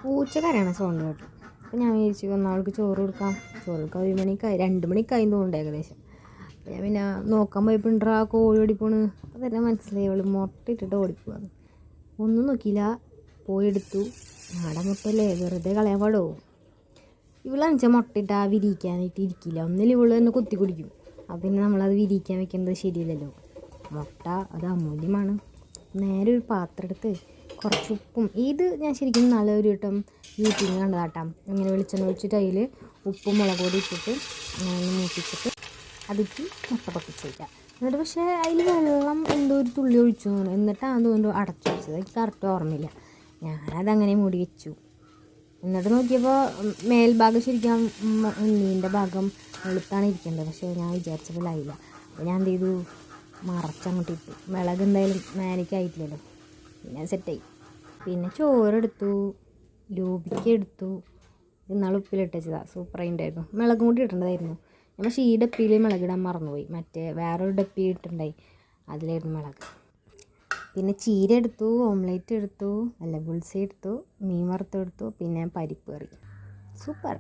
പൂച്ചക്കാരാണ് sound കേട്ടു. അപ്പോൾ ഞാൻ വിചാരിച്ചു അവൾക്ക് ചോറ് കൊടുക്കാം. ചോറ് കൊടുക്കാൻ 1 മണിക്കായി 2 മണിക്കായി തോന്നുന്നുണ്ട് ഏകദേശം. അപ്പോൾ ഞാൻ പിന്നെ നോക്കാൻ പോയപ്പോൾ ആ കോഴി ഓടിപ്പോണ്. അപ്പോൾ തന്നെ മനസ്സിലായി അവൾ മുട്ട ഇട്ടിട്ട് ഓടിപ്പോവാണ്. ഒന്നും നോക്കിയില്ല, പോയെടുത്തു. നാടൻ മുട്ടല്ലേ, വെറുതെ കളയാൻ പാടോ. ഇവളാണെച്ചാൽ മുട്ടയിട്ട് ആ വിരിയിക്കാനായിട്ട് ഇരിക്കില്ല. ഒന്നിൽ ഇവൾ തന്നെ കുത്തി കുടിക്കും. അപ്പം പിന്നെ നമ്മളത് വിരിയിക്കാൻ വെക്കേണ്ടത് ശരിയല്ലല്ലോ. മുട്ട അത് അമൂല്യമാണ്. നേരെ ഒരു പാത്രം എടുത്ത് കുറച്ച് ഉപ്പും, ഇത് ഞാൻ ശരിക്കും നല്ലൊരു വട്ടം യൂട്യൂബിൽ കണ്ടതാട്ടാം. ഇങ്ങനെ വെളിച്ചെണ്ണ ഒഴിച്ചിട്ട് അതിൽ ഉപ്പും മുളക് പൊടി ഇട്ടിട്ട് അങ്ങനെ മൂപ്പിച്ചിട്ട് അതിക്ക് മുട്ട പൊട്ടിച്ച് വയ്ക്കാം. എന്നിട്ട് പക്ഷേ അതിൽ വെള്ളം എന്തോ ഒരു തുള്ളി ഒഴിച്ചു തോന്നുന്നു. എന്നിട്ടാണ് തോന്നുന്നു അടച്ചു വെച്ചത്. എനിക്ക് കറക്റ്റ് ഓർമ്മയില്ല. ഞാനതങ്ങനെ മൂടി വെച്ചു. എന്നിട്ട് നോക്കിയപ്പോൾ മേൽഭാഗം ശരിക്കും ഉണ്ണീൻ്റെ ഭാഗം വെളുത്താണ് ഇരിക്കേണ്ടത്. പക്ഷേ ഞാൻ വിചാരിച്ചപ്പോൾ ആയില്ല. അപ്പോൾ ഞാൻ എന്ത് ചെയ്തു, മറച്ചങ്ങോട്ട് ഇട്ടു. മിളക് എന്തായാലും മേലേക്കായിട്ടില്ലല്ലോ, പിന്നെ സെറ്റായി. പിന്നെ ചോറെടുത്തു, ലോബിക്ക എടുത്തു. ഇന്നാൾ ഉപ്പിലിട്ട് വെച്ചതാണ്, സൂപ്പറായി ഉണ്ടായിരുന്നു. മിളകും കൂടി ഇടേണ്ടതായിരുന്നു. ഞാൻ പക്ഷേ ഈ ഡപ്പിയിൽ മിളകിടാൻ മറന്നുപോയി. മറ്റേ വേറൊരു ഡപ്പി ഇട്ടുണ്ടായി, അതിലായിരുന്നു മിളക്. പിന്നെ ചീര എടുത്തു, ഓംലേറ്റ് എടുത്തു, ബുൾസൈ എടുത്തു, മീൻ വറുത്തെടുത്തു, പിന്നെ പരിപ്പ് കറി. സൂപ്പർ.